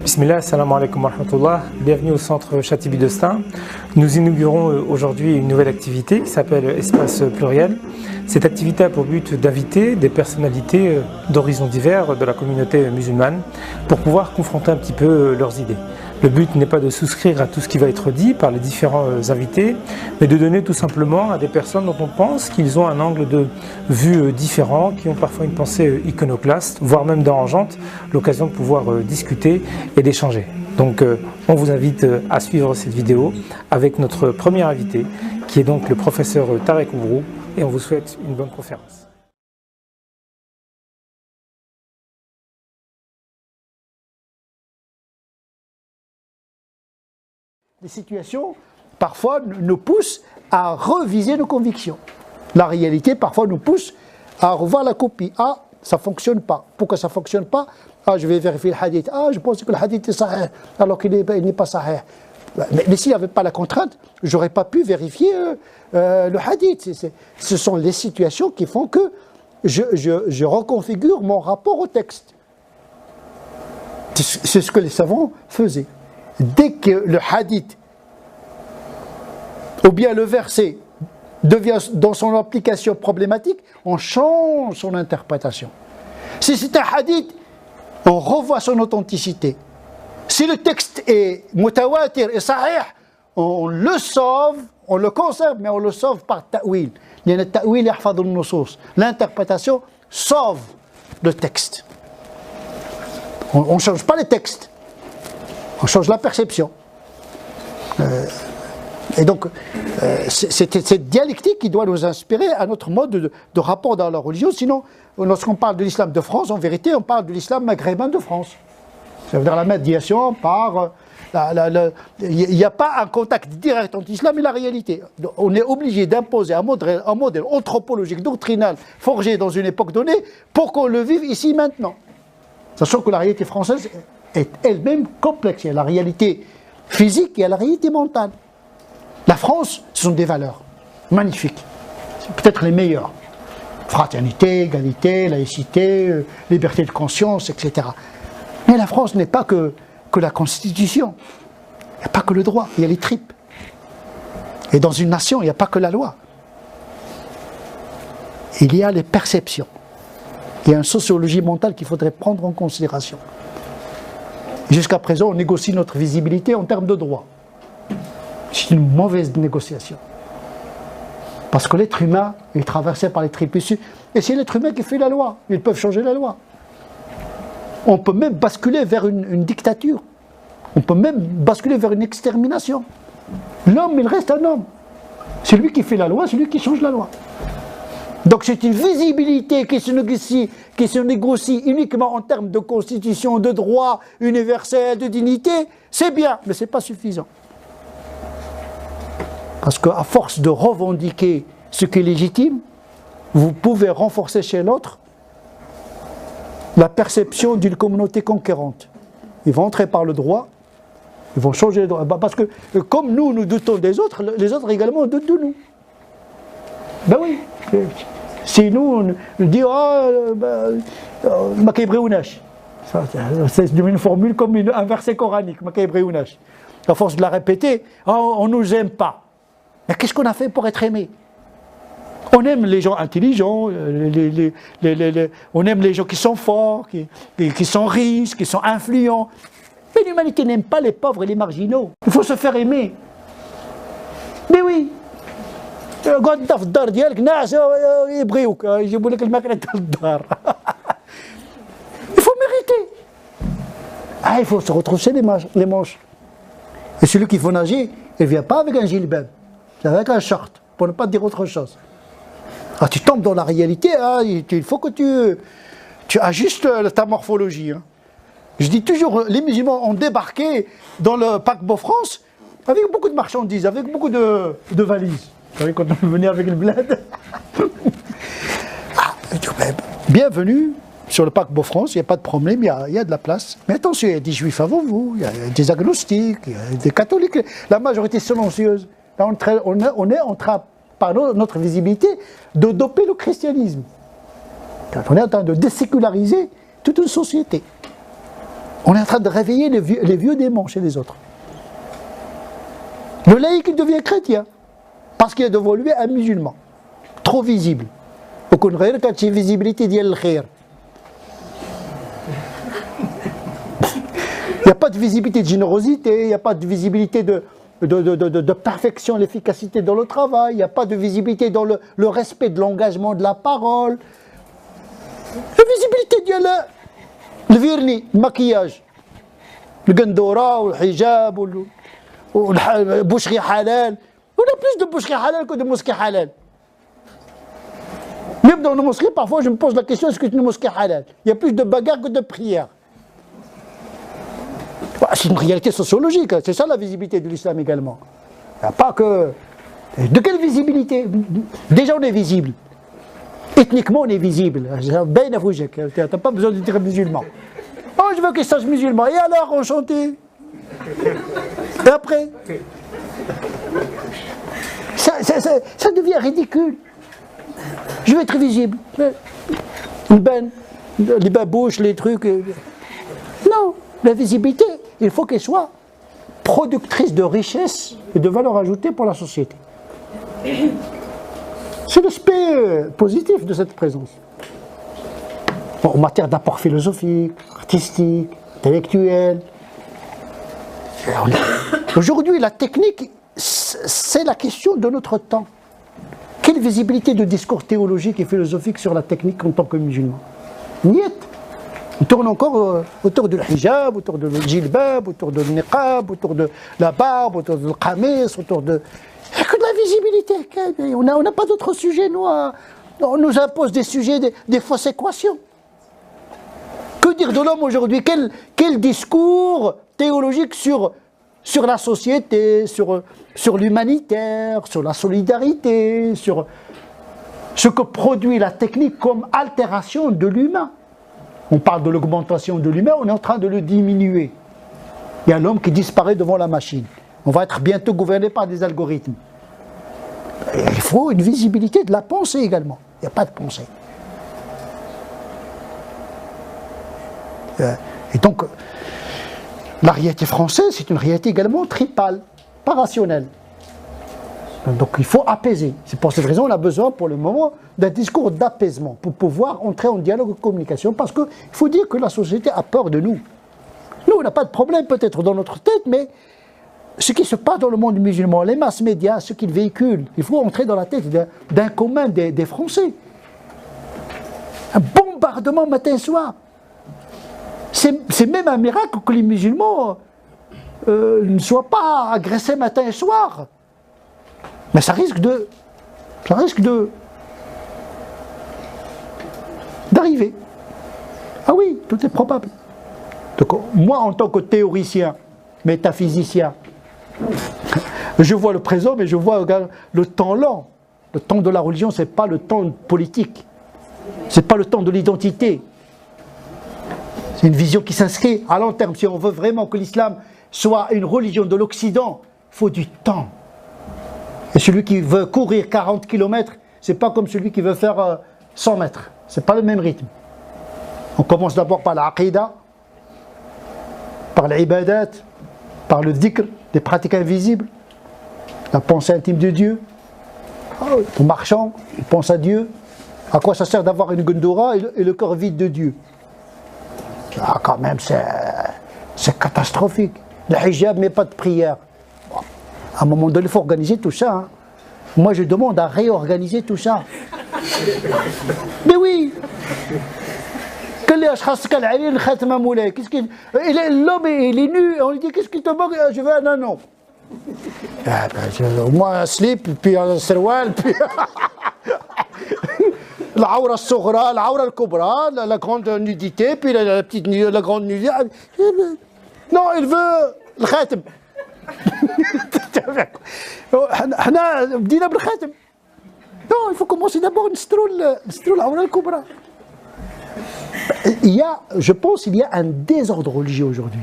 Bismillah, assalamu alaikum wa rahmatullah. Bienvenue au centre Chatibi d'Estaing. Nous inaugurons aujourd'hui une nouvelle activité qui s'appelle Espace Pluriel. Cette activité a pour but d'inviter des personnalités d'horizons divers de la communauté musulmane pour pouvoir confronter un petit peu leurs idées. Le but n'est pas de souscrire à tout ce qui va être dit par les différents invités, mais de donner tout simplement à des personnes dont on pense qu'ils ont un angle de vue différent, qui ont parfois une pensée iconoclaste, voire même dérangeante, l'occasion de pouvoir discuter et d'échanger. Donc on vous invite à suivre cette vidéo avec notre premier invité, qui est donc le professeur Tarek Oubrou, et on vous souhaite une bonne conférence. Les situations, parfois, nous poussent à reviser nos convictions. La réalité, parfois, nous pousse à revoir la copie. Ah, ça ne fonctionne pas. Pourquoi ça ne fonctionne pas? Ah, je vais vérifier le hadith. Ah, je pense que le hadith est sahih, alors qu'il n'est pas sahih. Mais s'il n'y avait pas la contrainte, je n'aurais pas pu vérifier le hadith. Ce sont les situations qui font que je reconfigure mon rapport au texte. C'est ce que les savants faisaient. Dès que le hadith ou bien le verset devient dans son application problématique, on change son interprétation. Si c'est un hadith, on revoit son authenticité. Si le texte est mutawatir et sahih, on le sauve, on le conserve, mais on le sauve par ta'wil. L'interprétation sauve le texte. On ne change pas les textes. On change la perception. Et donc, c'est cette dialectique qui doit nous inspirer à notre mode de rapport dans la religion. Sinon, lorsqu'on parle de l'islam de France, en vérité, on parle de l'islam maghrébin de France. Ça veut dire la médiation par... Il n'y a pas un contact direct entre l'islam et la réalité. On est obligé d'imposer un modèle anthropologique, doctrinal, forgé dans une époque donnée, pour qu'on le vive ici, maintenant. Sachant que la réalité française est elle-même complexe. Il y a la réalité physique et il y a la réalité mentale. La France, ce sont des valeurs magnifiques. C'est peut-être les meilleures. Fraternité, égalité, laïcité, liberté de conscience, etc. Mais la France n'est pas que la Constitution. Il n'y a pas que le droit, il y a les tripes. Et dans une nation, il n'y a pas que la loi. Il y a les perceptions. Il y a une sociologie mentale qu'il faudrait prendre en considération. Jusqu'à présent, on négocie notre visibilité en termes de droit. C'est une mauvaise négociation. Parce que l'être humain est traversé par les tripes. Et c'est l'être humain qui fait la loi. Ils peuvent changer la loi. On peut même basculer vers une dictature. On peut même basculer vers une extermination. L'homme, il reste un homme. C'est lui qui fait la loi, c'est lui qui change la loi. Donc c'est une visibilité qui se négocie uniquement en termes de constitution, de droit universel, de dignité. C'est bien, mais ce n'est pas suffisant. Parce qu'à force de revendiquer ce qui est légitime, vous pouvez renforcer chez l'autre la perception d'une communauté conquérante. Ils vont entrer par le droit, ils vont changer le droit. Parce que comme nous doutons des autres, les autres également doutent de nous. Ben oui. Si nous, on dit c'est une formule comme un verset coranique, à force de la répéter, on ne nous aime pas. Mais qu'est-ce qu'on a fait pour être aimé? On aime les gens intelligents, on aime les gens qui sont forts, qui sont riches, qui sont influents. Mais l'humanité n'aime pas les pauvres et les marginaux. Il faut se faire aimer. Mais oui. Il faut mériter. Ah, il faut se retrousser les manches. Et celui qui faut nager, il ne vient pas avec un gilbab, c'est avec un short, pour ne pas dire autre chose. Ah, tu tombes dans la réalité, hein, il faut que tu ajustes ta morphologie. Hein. Je dis toujours, les musulmans ont débarqué dans le paquebot France avec beaucoup de marchandises, avec beaucoup de valises. Vous savez, quand on venait avec le bled. Bienvenue sur le paquebot France, il n'y a pas de problème, il y a de la place. Mais attention, il y a des juifs avant vous, il y a des agnostiques, il y a des catholiques. La majorité silencieuse. Là, on est en train, par notre visibilité, de doper le christianisme. On est en train de déséculariser toute une société. On est en train de réveiller les vieux démons chez les autres. Le laïc, il devient chrétien. Parce qu'il est devant lui un musulman. Trop visible. Aucune غير كانت شي visibilité ديال الخير. Il n'y a pas de visibilité de générosité, il n'y a pas de visibilité de perfection, l'efficacité dans le travail, il n'y a pas de visibilité dans le respect de l'engagement de la parole. La visibilité le vernis, le maquillage, le gandora, ou le hijab, ou le boucherie halal. On a plus de boucherie halal que de mosquée halal. Même dans nos mosquées, parfois je me pose la question, est-ce que c'est une mosquée halal? Il y a plus de bagarres que de prières. C'est une réalité sociologique, c'est ça la visibilité de l'islam également. Il n'y a pas que... De quelle visibilité? Déjà on est visible. Ethniquement on est visible. Tu n'as pas besoin de dire musulman. Oh, je veux qu'il sache musulman. Et alors, enchanté. Et après ça devient ridicule. Je veux être visible. Les babouches, les trucs... Non, la visibilité, il faut qu'elle soit productrice de richesse et de valeur ajoutée pour la société. C'est l'aspect positif de cette présence. Bon, en matière d'apport philosophique, artistique, intellectuel. Aujourd'hui, la technique, c'est la question de notre temps. Quelle visibilité de discours théologique et philosophique sur la technique en tant que musulman? Niet. On tourne encore autour du hijab, autour du djilbab, autour du niqab, autour de la barbe, autour du qamis, autour de... Il n'y a que de la visibilité. On n'a pas d'autres sujets, nous. On nous impose des sujets, des fausses équations. Que dire de l'homme aujourd'hui? Quel discours théologique sur la société, sur l'humanitaire, sur la solidarité, sur ce que produit la technique comme altération de l'humain? On parle de l'augmentation de l'humain, on est en train de le diminuer. Il y a l'homme qui disparaît devant la machine. On va être bientôt gouverné par des algorithmes. Et il faut une visibilité de la pensée également. Il n'y a pas de pensée. Et donc, la réalité française, c'est une réalité également tripale, pas rationnelle. Donc il faut apaiser. C'est pour cette raison qu'on a besoin pour le moment d'un discours d'apaisement pour pouvoir entrer en dialogue et communication, parce qu'il faut dire que la société a peur de nous. Nous, on n'a pas de problème peut-être dans notre tête, mais ce qui se passe dans le monde musulman, les masses médias, ce qu'ils véhiculent, il faut entrer dans la tête d'un commun des Français. Un bombardement matin et soir. C'est même un miracle que les musulmans ne soient pas agressés matin et soir. Mais ça risque d'arriver. Ah oui, tout est probable. Donc, moi, en tant que théoricien, métaphysicien, je vois le présent, mais je vois le temps lent. Le temps de la religion, ce n'est pas le temps politique. Ce n'est pas le temps de l'identité. C'est une vision qui s'inscrit à long terme. Si on veut vraiment que l'islam soit une religion de l'Occident, il faut du temps. Et celui qui veut courir 40 km, ce n'est pas comme celui qui veut faire 100 mètres. Ce n'est pas le même rythme. On commence d'abord par l'aqidah, par l'ibadat, par le dhikr, des pratiques invisibles, la pensée intime de Dieu. En marchant, il pense à Dieu. À quoi ça sert d'avoir une gundura et le corps vide de Dieu? Ah, quand même, c'est catastrophique. Le hijab, mais pas de prière. Bon, à un moment donné, il faut organiser tout ça. Hein. Moi, je demande à réorganiser tout ça. Mais oui! L'homme, il est nu, on lui dit qu'est-ce qui te manque? Je veux un anneau. Au moins un slip, puis un serwal, puis. العورة الصغرى, العورة الكبرى, la grande nudité, puis la grande nudité. Non, il veut le khatem. احنا بدينا بالخاتم. Non, il faut commencer d'abord نستروا العورة الكبرى. Je pense qu'il y a un désordre religieux aujourd'hui.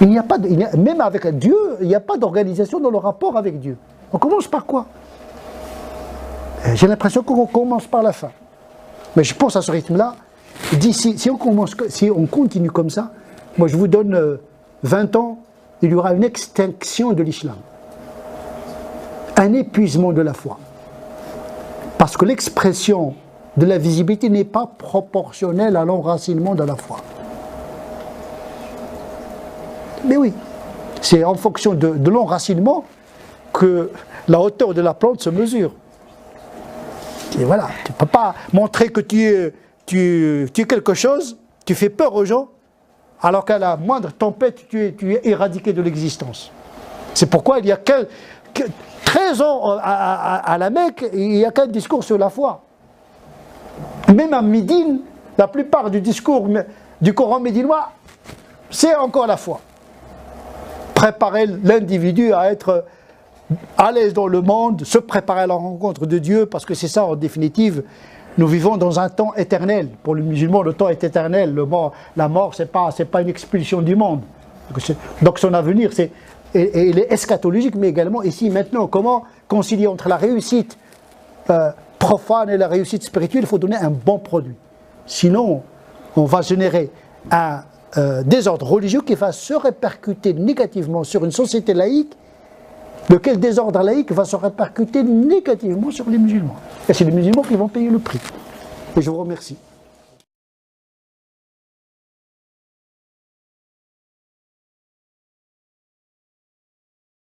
Il n'y a pas même avec Dieu, il n'y a pas d'organisation dans le rapport avec Dieu. On commence par quoi? J'ai l'impression qu'on commence par la fin. Mais je pense à ce rythme-là, si on continue comme ça, moi je vous donne 20 ans, il y aura une extinction de l'islam. Un épuisement de la foi. Parce que l'expression de la visibilité n'est pas proportionnelle à l'enracinement de la foi. Mais oui, c'est en fonction de l'enracinement que la hauteur de la plante se mesure. Et voilà, tu ne peux pas montrer que tu es quelque chose, tu fais peur aux gens, alors qu'à la moindre tempête, tu es éradiqué de l'existence. C'est pourquoi il y a 13 ans à la Mecque, il n'y a qu'un discours sur la foi. Même à Médine, la plupart du discours du Coran médinois, c'est encore la foi. Préparer l'individu à être à l'aise dans le monde, se préparer à la rencontre de Dieu, parce que c'est ça en définitive. Nous vivons dans un temps éternel. Pour le musulman, le temps est éternel. La mort, c'est pas une expulsion du monde. Donc son avenir, il est eschatologique, mais également ici, maintenant. Comment concilier entre la réussite profane et la réussite spirituelle? Il faut donner un bon produit. Sinon, on va générer un désordre religieux qui va se répercuter négativement sur une société laïque, lequel désordre laïque va se répercuter négativement sur les musulmans. Et c'est les musulmans qui vont payer le prix. Et je vous remercie.